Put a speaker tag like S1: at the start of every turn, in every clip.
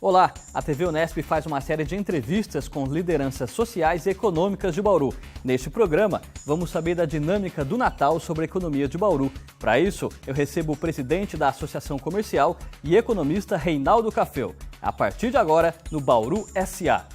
S1: Olá, a TV Unesp faz uma série de entrevistas com lideranças sociais e econômicas de Bauru. Neste programa, vamos saber da dinâmica do Natal sobre a economia de Bauru. Para isso, eu recebo o presidente da Associação Comercial e economista Reinaldo Cafeu. A partir de agora, no Bauru SA.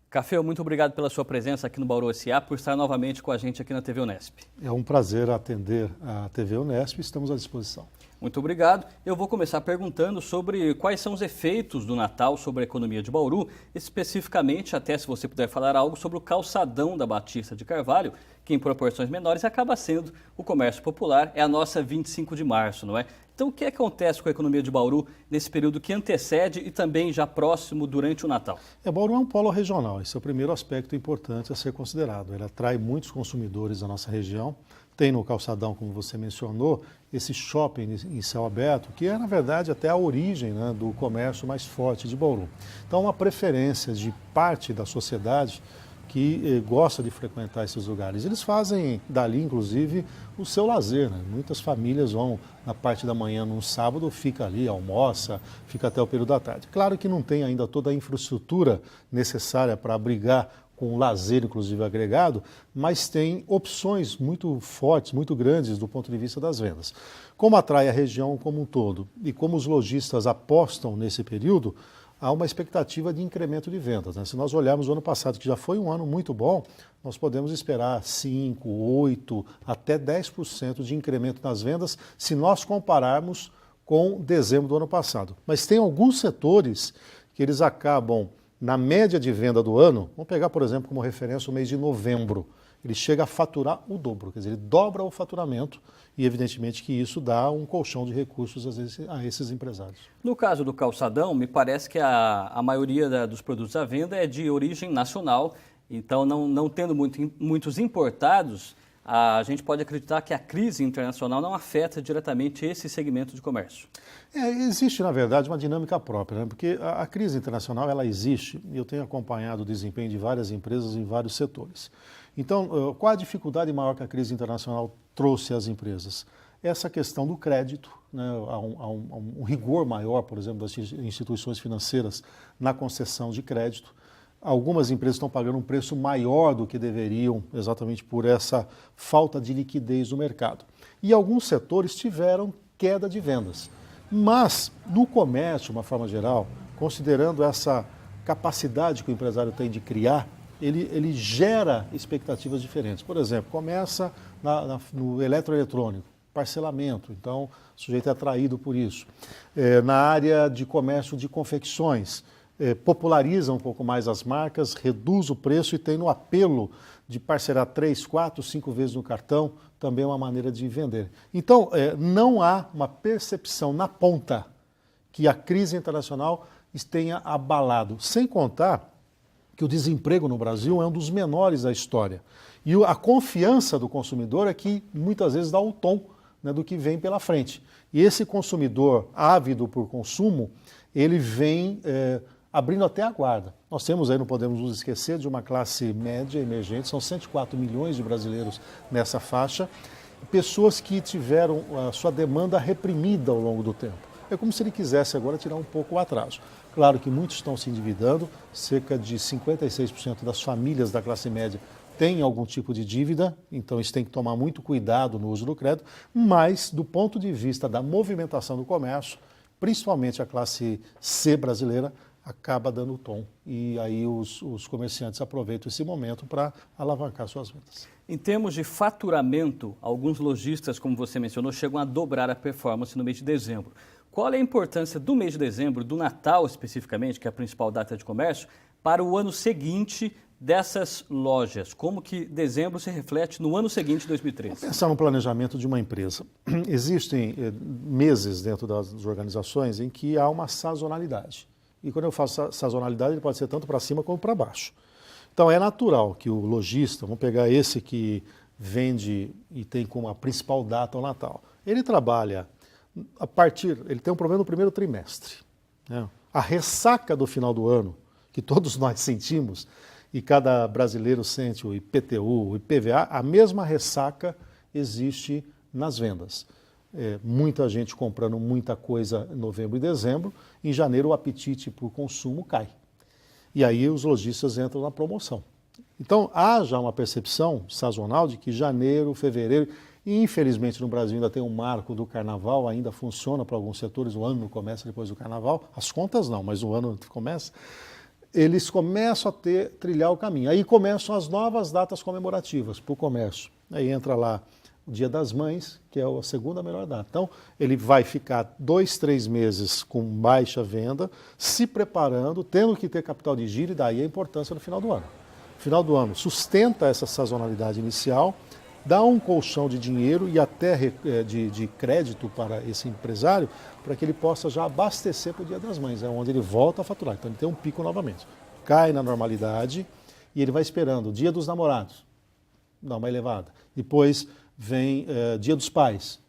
S1: Cafeu, muito obrigado pela sua presença aqui no Bauru SA, por estar novamente com a gente aqui na TV Unesp.
S2: É um prazer atender a TV Unesp, estamos à disposição.
S1: Muito obrigado. Eu vou começar perguntando sobre quais são os efeitos do Natal sobre a economia de Bauru, especificamente, até se você puder falar algo sobre o calçadão da Batista de Carvalho, que em proporções menores acaba sendo o comércio popular, é a nossa 25 de março, não é? Então, o que acontece com a economia de Bauru nesse período que antecede e também já próximo durante o Natal?
S2: Bauru é um polo regional, esse é o primeiro aspecto importante a ser considerado. Ele atrai muitos consumidores da nossa região. Tem no calçadão, como você mencionou, esse shopping em céu aberto, que é, na verdade, até a origem, né, do comércio mais forte de Bauru. Então, uma preferência de parte da sociedade que gosta de frequentar esses lugares. Eles fazem dali, inclusive, o seu lazer, né? Muitas famílias vão na parte da manhã, num sábado, fica ali, almoça, fica até o período da tarde. Claro que não tem ainda toda a infraestrutura necessária para abrigar com lazer, inclusive, agregado, mas tem opções muito fortes, muito grandes do ponto de vista das vendas. Como atrai a região como um todo e como os lojistas apostam nesse período, há uma expectativa de incremento de vendas, né? Se nós olharmos o ano passado, que já foi um ano muito bom, nós podemos esperar 5%, 8%, até 10% de incremento nas vendas, se nós compararmos com dezembro do ano passado. Mas tem alguns setores que eles acabam, na média de venda do ano, vamos pegar, por exemplo, como referência o mês de novembro, ele chega a faturar o dobro, quer dizer, ele dobra o faturamento e, evidentemente, que isso dá um colchão de recursos a esses empresários.
S1: No caso do calçadão, me parece que a maioria dos produtos à venda é de origem nacional, então não tendo muitos importados, a gente pode acreditar que a crise internacional não afeta diretamente esse segmento de comércio.
S2: Existe, na verdade, uma dinâmica própria, né? Porque a crise internacional ela existe e eu tenho acompanhado o desempenho de várias empresas em vários setores. Então, qual a dificuldade maior que a crise internacional trouxe às empresas? Essa questão do crédito, né? Há um rigor maior, por exemplo, das instituições financeiras na concessão de crédito. Algumas empresas estão pagando um preço maior do que deveriam, exatamente por essa falta de liquidez no mercado. E alguns setores tiveram queda de vendas. Mas, no comércio, de uma forma geral, considerando essa capacidade que o empresário tem de criar, ele gera expectativas diferentes. Por exemplo, começa no eletroeletrônico, parcelamento, então o sujeito é atraído por isso. Na área de comércio de confecções, populariza um pouco mais as marcas, reduz o preço e tem no apelo de parcelar 3, 4, 5 vezes no cartão, também é uma maneira de vender. Então, não há uma percepção na ponta que a crise internacional tenha abalado, sem contar que o desemprego no Brasil é um dos menores da história. E a confiança do consumidor é que muitas vezes dá o tom, né, do que vem pela frente. E esse consumidor ávido por consumo, ele vem abrindo até a guarda. Nós temos aí, não podemos nos esquecer, de uma classe média emergente, são 104 milhões de brasileiros nessa faixa, pessoas que tiveram a sua demanda reprimida ao longo do tempo. É como se ele quisesse agora tirar um pouco o atraso. Claro que muitos estão se endividando, cerca de 56% das famílias da classe média têm algum tipo de dívida, então eles têm que tomar muito cuidado no uso do crédito, mas do ponto de vista da movimentação do comércio, principalmente a classe C brasileira, acaba dando o tom e aí os comerciantes aproveitam esse momento para alavancar suas vendas.
S1: Em termos de faturamento, alguns lojistas, como você mencionou, chegam a dobrar a performance no mês de dezembro. Qual é a importância do mês de dezembro, do Natal especificamente, que é a principal data de comércio, para o ano seguinte dessas lojas? Como que dezembro se reflete no ano seguinte, 2013?
S2: Vamos pensar no planejamento de uma empresa. Existem meses dentro das organizações em que há uma sazonalidade. E quando eu faço sazonalidade, ele pode ser tanto para cima como para baixo. Então é natural que o lojista, vamos pegar esse que vende e tem como a principal data o Natal, ele trabalha ele tem um problema no primeiro trimestre, né? A ressaca do final do ano, que todos nós sentimos, e cada brasileiro sente o IPTU, o IPVA, a mesma ressaca existe nas vendas. Muita gente comprando muita coisa em novembro e dezembro, em janeiro o apetite por consumo cai. E aí os lojistas entram na promoção. Então há já uma percepção sazonal de que janeiro, fevereiro, e infelizmente no Brasil ainda tem um marco do carnaval, ainda funciona para alguns setores, o ano começa depois do carnaval, as contas não, mas o ano começa. Eles começam a trilhar o caminho. Aí começam as novas datas comemorativas para o comércio. Aí entra lá o Dia das Mães, que é a segunda melhor data. Então, ele vai ficar 2, 3 meses com baixa venda, se preparando, tendo que ter capital de giro, e daí a importância no final do ano. No final do ano, sustenta essa sazonalidade inicial, dá um colchão de dinheiro e até de crédito para esse empresário, para que ele possa já abastecer para o Dia das Mães, é onde ele volta a faturar. Então, ele tem um pico novamente. Cai na normalidade e ele vai esperando o Dia dos Namorados, dá uma elevada. Depois vem Dia dos Pais,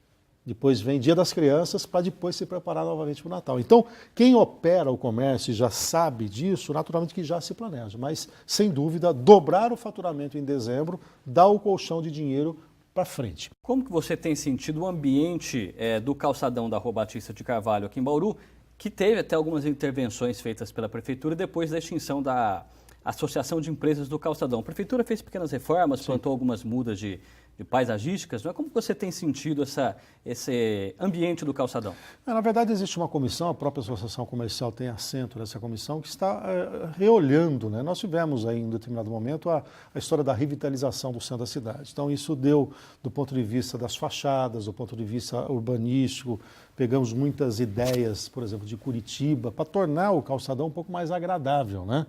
S2: depois vem Dia das Crianças, para depois se preparar novamente para o Natal. Então, quem opera o comércio e já sabe disso, naturalmente que já se planeja, mas, sem dúvida, dobrar o faturamento em dezembro dá o colchão de dinheiro para frente.
S1: Como que você tem sentido o ambiente do calçadão da Rua Batista de Carvalho aqui em Bauru, que teve até algumas intervenções feitas pela Prefeitura depois da extinção da Associação de Empresas do Calçadão? A Prefeitura fez pequenas reformas, plantou algumas mudas de paisagísticas, não é? Como você tem sentido esse ambiente do calçadão?
S2: Na verdade, existe uma comissão, a própria Associação Comercial tem assento nessa comissão, que está reolhando, né? Nós tivemos aí, em um determinado momento, a história da revitalização do centro da cidade. Então, isso deu, do ponto de vista das fachadas, do ponto de vista urbanístico, pegamos muitas ideias, por exemplo, de Curitiba, para tornar o calçadão um pouco mais agradável, né?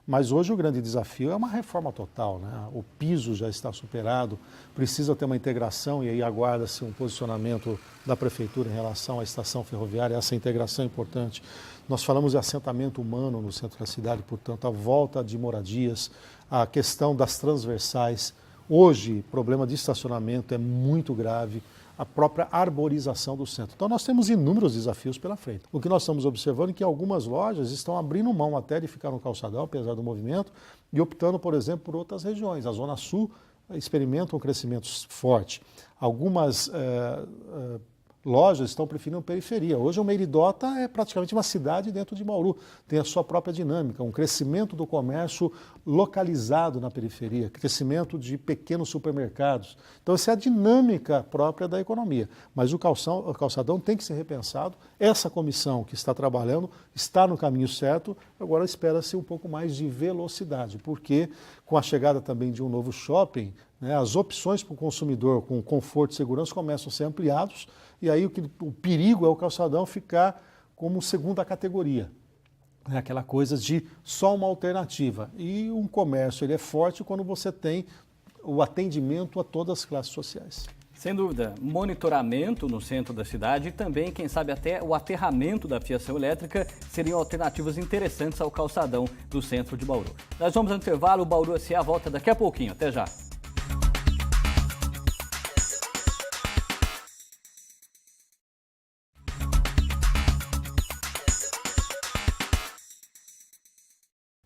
S2: Mas hoje o grande desafio é uma reforma total, né? O piso já está superado, precisa ter uma integração e aí aguarda-se um posicionamento da Prefeitura em relação à estação ferroviária, essa integração é importante. Nós falamos de assentamento humano no centro da cidade, portanto, a volta de moradias, a questão das transversais. Hoje, o problema de estacionamento é muito grave, a própria arborização do centro. Então nós temos inúmeros desafios pela frente. O que nós estamos observando é que algumas lojas estão abrindo mão até de ficar no calçadão, apesar do movimento, e optando, por exemplo, por outras regiões. A Zona Sul experimenta um crescimento forte. Algumas lojas estão preferindo periferia. Hoje o Meiridota é praticamente uma cidade dentro de Bauru, tem a sua própria dinâmica, um crescimento do comércio localizado na periferia, crescimento de pequenos supermercados. Então essa é a dinâmica própria da economia. Mas o calçadão tem que ser repensado. Essa comissão que está trabalhando está no caminho certo, agora espera-se um pouco mais de velocidade, porque com a chegada também de um novo shopping, né, as opções para o consumidor com conforto e segurança começam a ser ampliados, e aí o perigo é o calçadão ficar como segunda categoria. É aquela coisa de só uma alternativa. E um comércio ele é forte quando você tem o atendimento a todas as classes sociais.
S1: Sem dúvida, monitoramento no centro da cidade e também, quem sabe, até o aterramento da fiação elétrica seriam alternativas interessantes ao calçadão do centro de Bauru. Nós vamos ao intervalo, o Bauru SA volta daqui a pouquinho. Até já!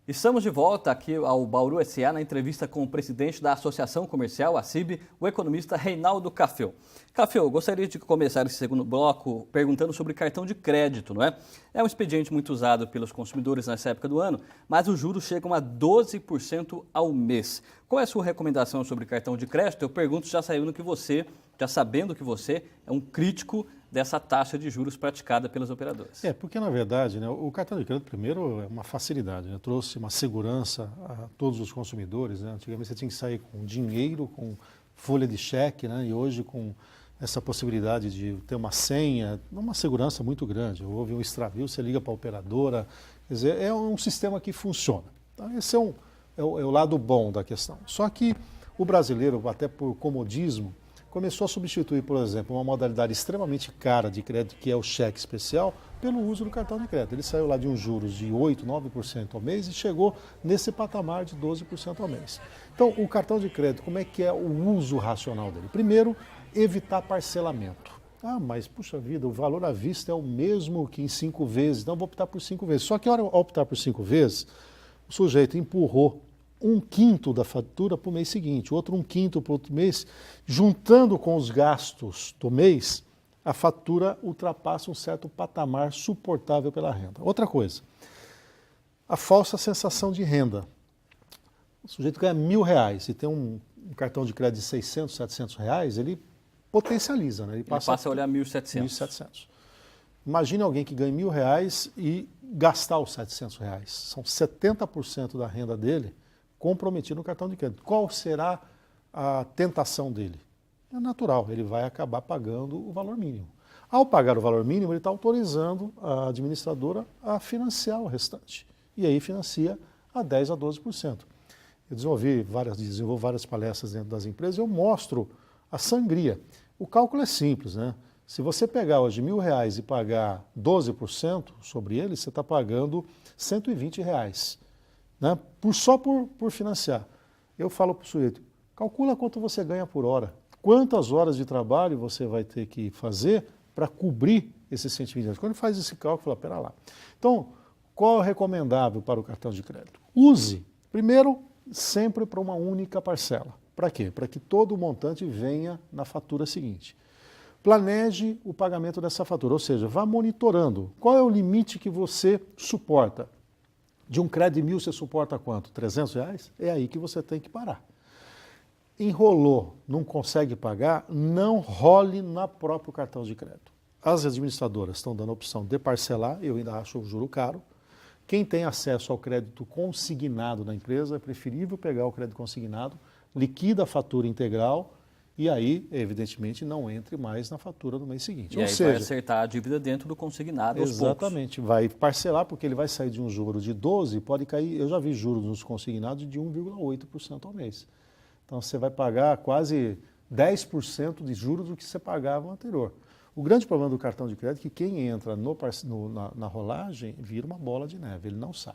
S1: Estamos de volta aqui ao Bauru SA na entrevista com o presidente da Associação Comercial, a ACIB, o economista Reinaldo Caffeo. Caffeo, gostaria de começar esse segundo bloco perguntando sobre cartão de crédito, não é? É um expediente muito usado pelos consumidores nessa época do ano, mas os juros chegam a 12% ao mês. Qual é a sua recomendação sobre cartão de crédito? Eu pergunto já sabendo que você é um crítico dessa taxa de juros praticada pelas operadoras.
S2: Porque na verdade, né, o cartão de crédito primeiro é uma facilidade, né, trouxe uma segurança a todos os consumidores, né? Antigamente você tinha que sair com dinheiro, com folha de cheque, né, e hoje com essa possibilidade de ter uma senha, uma segurança muito grande. Houve um extravio, você liga para a operadora, quer dizer, é um sistema que funciona. Então, esse é o lado bom da questão. Só que o brasileiro, até por comodismo, começou a substituir, por exemplo, uma modalidade extremamente cara de crédito, que é o cheque especial, pelo uso do cartão de crédito. Ele saiu lá de uns juros de 8%, 9% ao mês e chegou nesse patamar de 12% ao mês. Então, o cartão de crédito, como é que é o uso racional dele? Primeiro, evitar parcelamento. Ah, mas, puxa vida, o valor à vista é o mesmo que em 5 vezes, então vou optar por 5 vezes. Só que, a hora de optar por 5 vezes, o sujeito empurrou 1/5 da fatura para o mês seguinte, outro 1/5 para o outro mês, juntando com os gastos do mês, a fatura ultrapassa um certo patamar suportável pela renda. Outra coisa, a falsa sensação de renda. O sujeito ganha R$1.000 e tem um cartão de crédito de 600, 700 reais, ele potencializa, né?
S1: Ele passa a olhar 1.700.
S2: 1.700. Imagine alguém que ganha R$1.000 e gastar os R$700. São 70% da renda dele comprometido no cartão de crédito. Qual será a tentação dele? É natural, ele vai acabar pagando o valor mínimo. Ao pagar o valor mínimo, ele está autorizando a administradora a financiar o restante. E aí financia a 10% a 12%. Eu desenvolvo várias palestras dentro das empresas, eu mostro a sangria. O cálculo é simples, né? Se você pegar hoje R$1.000 e pagar 12% sobre ele, você está pagando R$120, né? Só por financiar. Eu falo para o sujeito, calcula quanto você ganha por hora. Quantas horas de trabalho você vai ter que fazer para cobrir esses R$120? Quando faz esse cálculo, fala, pera lá. Então, qual é o recomendável para o cartão de crédito? Use, primeiro, sempre para uma única parcela. Para quê? Para que todo o montante venha na fatura seguinte. Planeje o pagamento dessa fatura, ou seja, vá monitorando. Qual é o limite que você suporta? De um crédito de 1.000 você suporta quanto? R$300? É aí que você tem que parar. Enrolou, não consegue pagar, não role no próprio cartão de crédito. As administradoras estão dando a opção de parcelar, eu ainda acho o juro caro. Quem tem acesso ao crédito consignado na empresa, é preferível pegar o crédito consignado, liquida a fatura integral e aí, evidentemente, não entre mais na fatura do mês seguinte.
S1: E aí vai acertar a dívida dentro do consignado aos poucos.
S2: Exatamente, vai parcelar porque ele vai sair de um juro de 12%, pode cair, eu já vi juros nos consignados de 1,8% ao mês. Então você vai pagar quase 10% de juros do que você pagava no anterior. O grande problema do cartão de crédito é que quem entra na rolagem vira uma bola de neve, ele não sai.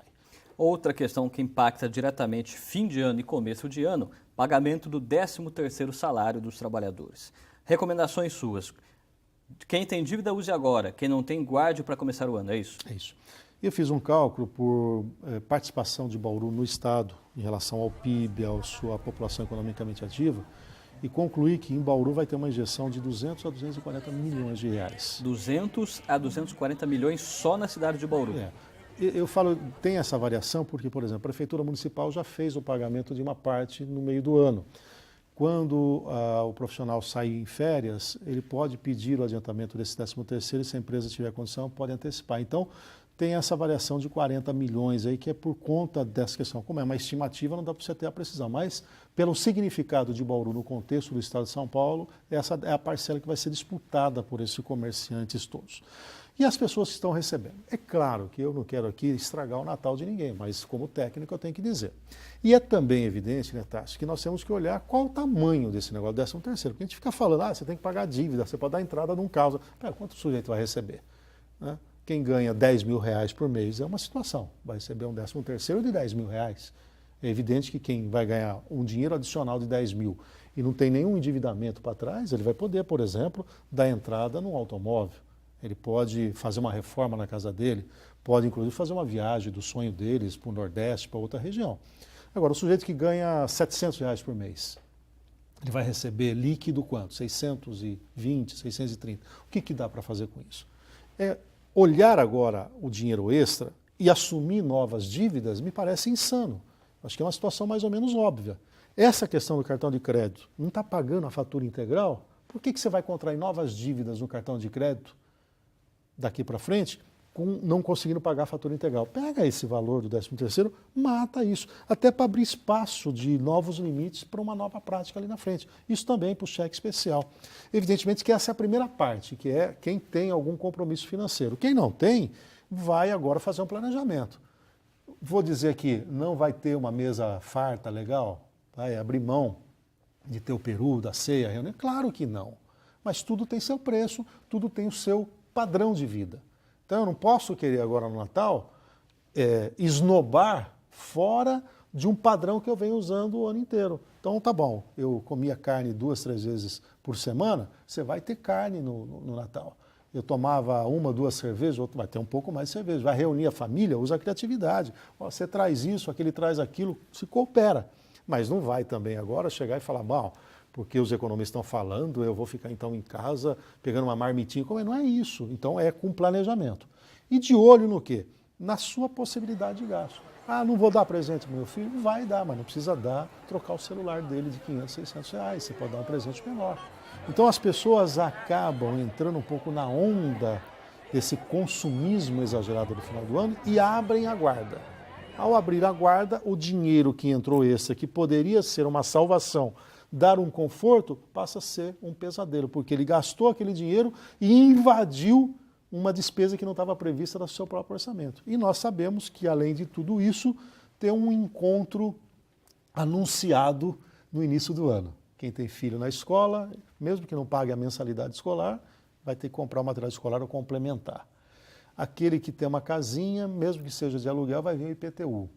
S1: Outra questão que impacta diretamente fim de ano e começo de ano, pagamento do 13º salário dos trabalhadores. Recomendações suas. Quem tem dívida, use agora. Quem não tem, guarde para começar o ano, é isso?
S2: É isso. Eu fiz um cálculo por participação de Bauru no Estado em relação ao PIB, à sua população economicamente ativa, e concluí que em Bauru vai ter uma injeção de 200 a 240 milhões de reais.
S1: 200 a 240 milhões só na cidade de Bauru.
S2: Eu falo, tem essa variação porque, por exemplo, a Prefeitura Municipal já fez o pagamento de uma parte no meio do ano. Quando o profissional sair em férias, ele pode pedir o adiantamento desse 13º e se a empresa tiver condição, pode antecipar. Então, tem essa variação de 40 milhões aí, que é por conta dessa questão. Como é uma estimativa, não dá para você ter a precisão, mas pelo significado de Bauru no contexto do Estado de São Paulo, essa é a parcela que vai ser disputada por esses comerciantes todos. E as pessoas que estão recebendo. É claro que eu não quero aqui estragar o Natal de ninguém, mas como técnico eu tenho que dizer. E é também evidente, né, Tassi, que nós temos que olhar qual o tamanho desse negócio, 13º, porque a gente fica falando, você tem que pagar a dívida, você pode dar entrada num caso. Pera, quanto o sujeito vai receber? Né? Quem ganha R$10.000 por mês é uma situação, vai receber um 13º de R$10.000. É evidente que quem vai ganhar um dinheiro adicional de 10 mil e não tem nenhum endividamento para trás, ele vai poder, por exemplo, dar entrada num automóvel. Ele pode fazer uma reforma na casa dele, pode inclusive fazer uma viagem do sonho deles para o Nordeste, para outra região. Agora, o sujeito que ganha R$700 por mês, ele vai receber líquido quanto? 620, 630. O que dá para fazer com isso? Olhar agora o dinheiro extra e assumir novas dívidas me parece insano. Acho que é uma situação mais ou menos óbvia. Essa questão do cartão de crédito, não está pagando a fatura integral? Por que você vai contrair novas dívidas no cartão de crédito daqui para frente, não conseguindo pagar a fatura integral? Pega esse valor do 13º, mata isso, até para abrir espaço de novos limites para uma nova prática ali na frente. Isso também para o cheque especial. Evidentemente que essa é a primeira parte, que é quem tem algum compromisso financeiro. Quem não tem, vai agora fazer um planejamento. Vou dizer que não vai ter uma mesa farta legal, vai abrir mão de ter o peru, da ceia, a reunião? Claro que não. Mas tudo tem seu preço, tudo tem o seu padrão de vida. Então eu não posso querer agora no Natal esnobar fora de um padrão que eu venho usando o ano inteiro. Então, tá bom, eu comia carne 2, 3 vezes por semana, você vai ter carne no Natal. Eu tomava 1, 2 cervejas, outro vai ter um pouco mais de cerveja. Vai reunir a família, usa a criatividade. Ó, você traz isso, aquele traz aquilo, se coopera. Mas não vai também agora chegar e falar, bom, porque os economistas estão falando, eu vou ficar então em casa pegando uma marmitinha. Não é isso. Então é com planejamento. E de olho no quê? Na sua possibilidade de gasto. Ah, não vou dar presente para meu filho? Vai dar, mas não precisa dar, trocar o celular dele de 500, 600 reais. Você pode dar um presente menor. Então as pessoas acabam entrando um pouco na onda desse consumismo exagerado no final do ano e abrem a guarda. Ao abrir a guarda, o dinheiro que entrou extra, que poderia ser uma salvação, dar um conforto, passa a ser um pesadelo, porque ele gastou aquele dinheiro e invadiu uma despesa que não estava prevista no seu próprio orçamento. E nós sabemos que, além de tudo isso, tem um encontro anunciado no início do ano. Quem tem filho na escola, mesmo que não pague a mensalidade escolar, vai ter que comprar o material escolar ou complementar. Aquele que tem uma casinha, mesmo que seja de aluguel, vai vir o IPTU.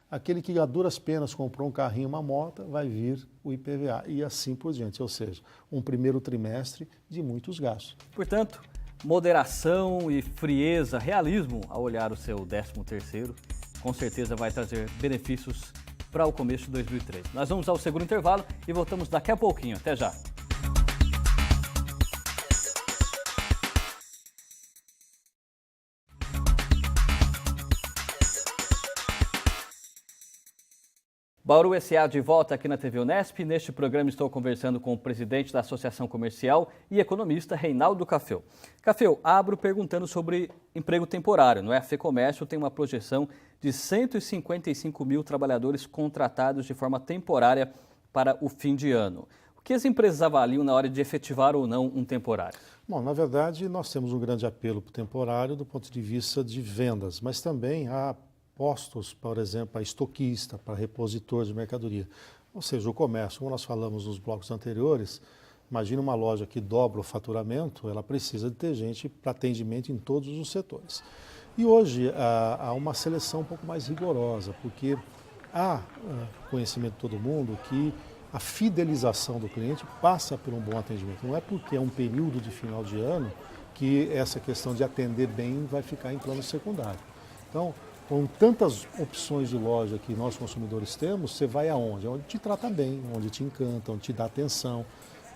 S2: Aquele que a duras penas comprou um carrinho, uma moto, vai vir o IPVA e assim por diante. Ou seja, um primeiro trimestre de muitos gastos.
S1: Portanto, moderação e frieza, realismo ao olhar o seu 13º, com certeza vai trazer benefícios para o começo de 2013. Nós vamos ao segundo intervalo e voltamos daqui a pouquinho. Até já! Bauru SA de volta aqui na TV Unesp. Neste programa estou conversando com o presidente da Associação Comercial e economista Reinaldo Caffeo. Caffeo, abro perguntando sobre emprego temporário, não é? A FEComércio tem uma projeção de 155 mil trabalhadores contratados de forma temporária para o fim de ano. O que as empresas avaliam na hora de efetivar ou não um temporário?
S2: Bom, na verdade, nós temos um grande apelo para o temporário do ponto de vista de vendas, mas também há postos, por exemplo, para estoquista, para repositor de mercadoria. Ou seja, o comércio, como nós falamos nos blocos anteriores, imagina uma loja que dobra o faturamento, ela precisa de ter gente para atendimento em todos os setores. E hoje há uma seleção um pouco mais rigorosa, porque há conhecimento de todo mundo que a fidelização do cliente passa por um bom atendimento. Não é porque é um período de final de ano que essa questão de atender bem vai ficar em plano secundário. Então, com tantas opções de loja que nós consumidores temos, você vai aonde? Onde te trata bem, onde te encanta, onde te dá atenção.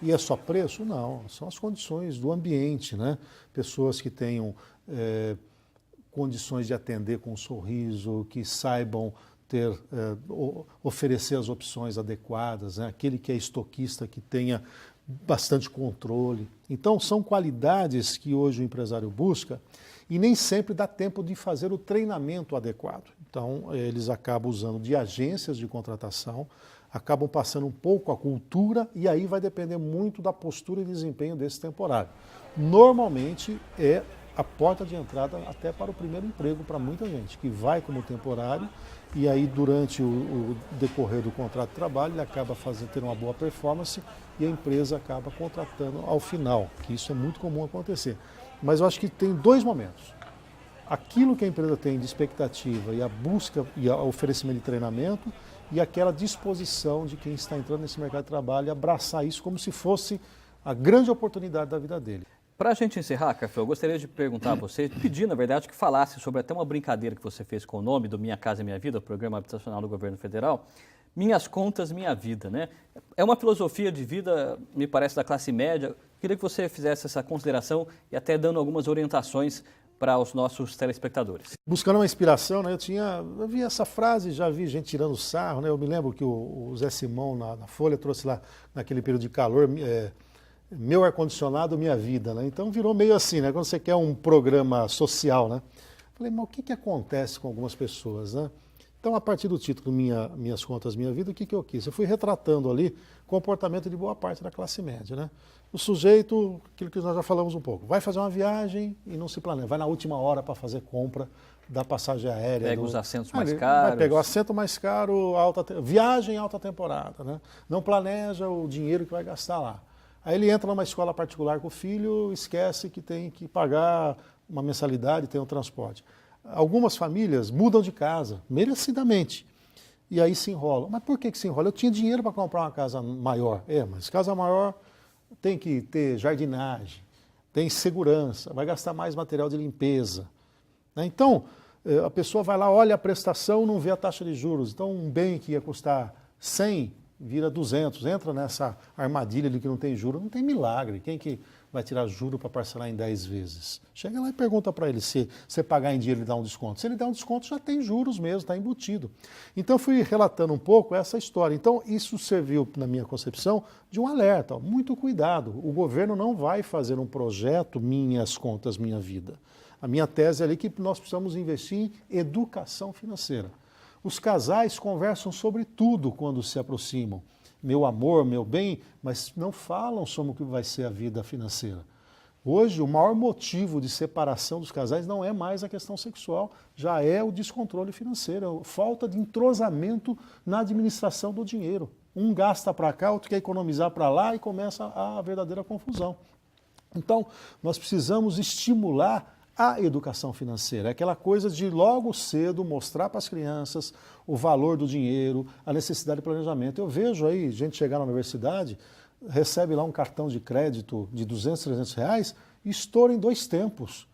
S2: E é só preço? Não, são as condições do ambiente, né? Pessoas que tenham condições de atender com um sorriso, que saibam oferecer as opções adequadas, né? Aquele que é estoquista, que tenha bastante controle. Então, são qualidades que hoje o empresário busca e nem sempre dá tempo de fazer o treinamento adequado. Então, eles acabam usando de agências de contratação, acabam passando um pouco a cultura e aí vai depender muito da postura e desempenho desse temporário. Normalmente é a porta de entrada até para o primeiro emprego para muita gente, que vai como temporário e aí durante o decorrer do contrato de trabalho ele acaba tendo uma boa performance e a empresa acaba contratando ao final, que isso é muito comum acontecer. Mas eu acho que tem dois momentos. Aquilo que a empresa tem de expectativa e a busca e o oferecimento de treinamento e aquela disposição de quem está entrando nesse mercado de trabalho abraçar isso como se fosse a grande oportunidade da vida dele.
S1: Para a gente encerrar, Caffeo, eu gostaria de perguntar a você, pedir, na verdade, que falasse sobre até uma brincadeira que você fez com o nome do Minha Casa Minha Vida, o programa habitacional do governo federal, Minhas Contas Minha Vida, né? É uma filosofia de vida, me parece, da classe média. Queria que você fizesse essa consideração e até dando algumas orientações para os nossos telespectadores.
S2: Buscando uma inspiração, né? Eu vi essa frase, já vi gente tirando sarro, né? Eu me lembro que o Zé Simão, na Folha, trouxe lá, naquele período de calor, meu ar-condicionado, minha vida, né? Então virou meio assim, né? Quando você quer um programa social, né? Falei, mas o que acontece com algumas pessoas, né? Então, a partir do título Minhas Contas, Minha Vida, o que eu quis? Eu fui retratando ali o comportamento de boa parte da classe média, né? O sujeito, aquilo que nós já falamos um pouco, vai fazer uma viagem e não se planeja, vai na última hora para fazer compra da passagem aérea.
S1: Pega os assentos mais caros.
S2: Vai pegar o assento mais caro, viagem alta temporada, né? Não planeja o dinheiro que vai gastar lá. Aí ele entra numa escola particular com o filho, esquece que tem que pagar uma mensalidade, tem o transporte. Algumas famílias mudam de casa, merecidamente. E aí se enrola. Mas por que se enrola? Eu tinha dinheiro para comprar uma casa maior. Mas casa maior tem que ter jardinagem, tem segurança, vai gastar mais material de limpeza. Então, a pessoa vai lá, olha a prestação, não vê a taxa de juros. Então, um bem que ia custar 100 vira 200, entra nessa armadilha de que não tem juros. Não tem milagre. Quem que vai tirar juro para parcelar em 10 vezes? Chega lá e pergunta para ele se você pagar em dinheiro ele dá um desconto. Se ele der um desconto, já tem juros mesmo, está embutido. Então, fui relatando um pouco essa história. Então, isso serviu, na minha concepção, de um alerta. Muito cuidado. O governo não vai fazer um projeto Minhas Contas Minha Vida. A minha tese é ali que nós precisamos investir em educação financeira. Os casais conversam sobre tudo quando se aproximam. Meu amor, meu bem, mas não falam sobre o que vai ser a vida financeira. Hoje, o maior motivo de separação dos casais não é mais a questão sexual, já é o descontrole financeiro, a falta de entrosamento na administração do dinheiro. Um gasta para cá, outro quer economizar para lá e começa a verdadeira confusão. Então, nós precisamos estimular a educação financeira, é aquela coisa de logo cedo mostrar para as crianças o valor do dinheiro, a necessidade de planejamento. Eu vejo aí gente chegar na universidade, recebe lá um cartão de crédito de 200, 300 reais e estoura em 2 tempos.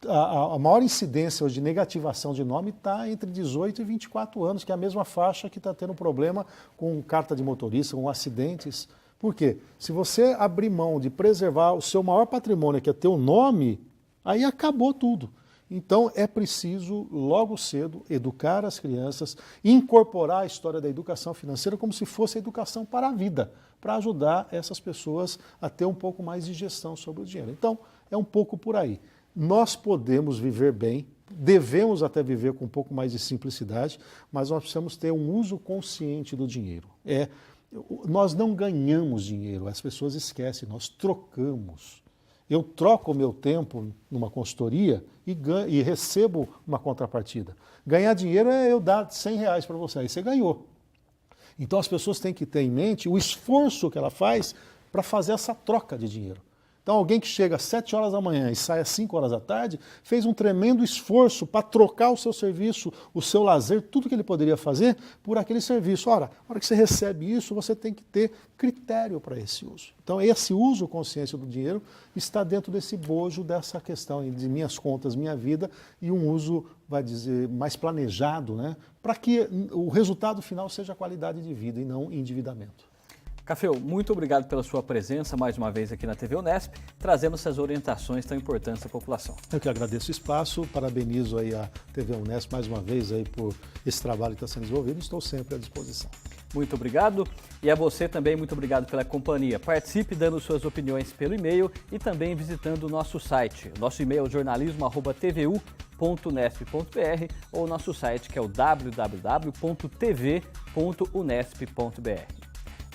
S2: A maior incidência hoje de negativação de nome está entre 18 e 24 anos, que é a mesma faixa que está tendo problema com carta de motorista, com acidentes. Por quê? Se você abrir mão de preservar o seu maior patrimônio, que é teu nome, aí acabou tudo. Então é preciso, logo cedo, educar as crianças, incorporar a história da educação financeira como se fosse a educação para a vida, para ajudar essas pessoas a ter um pouco mais de gestão sobre o dinheiro. Então, é um pouco por aí. Nós podemos viver bem, devemos até viver com um pouco mais de simplicidade, mas nós precisamos ter um uso consciente do dinheiro. Nós não ganhamos dinheiro, as pessoas esquecem, nós trocamos. Eu troco o meu tempo numa consultoria e recebo uma contrapartida. Ganhar dinheiro é eu dar 100 reais para você, aí você ganhou. Então as pessoas têm que ter em mente o esforço que ela faz para fazer essa troca de dinheiro. Então alguém que chega às 7 horas da manhã e sai às 5 horas da tarde, fez um tremendo esforço para trocar o seu serviço, o seu lazer, tudo que ele poderia fazer por aquele serviço. Ora, na hora que você recebe isso, você tem que ter critério para esse uso. Então esse uso consciência do dinheiro está dentro desse bojo, dessa questão de minhas contas, minha vida, e um uso, vai dizer, mais planejado, né, para que o resultado final seja qualidade de vida e não endividamento.
S1: Cafeu, muito obrigado pela sua presença mais uma vez aqui na TV Unesp, trazendo essas orientações tão importantes à população.
S2: Eu que agradeço o espaço, parabenizo aí a TV Unesp mais uma vez aí por esse trabalho que está sendo desenvolvido, estou sempre à disposição.
S1: Muito obrigado e a você também muito obrigado pela companhia. Participe dando suas opiniões pelo e-mail e também visitando o nosso site. Nosso e-mail é jornalismo@tvu.unesp.br ou o nosso site que é o www.tv.unesp.br.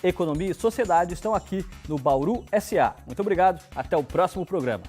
S1: Economia e Sociedade estão aqui no Bauru SA. Muito obrigado, até o próximo programa.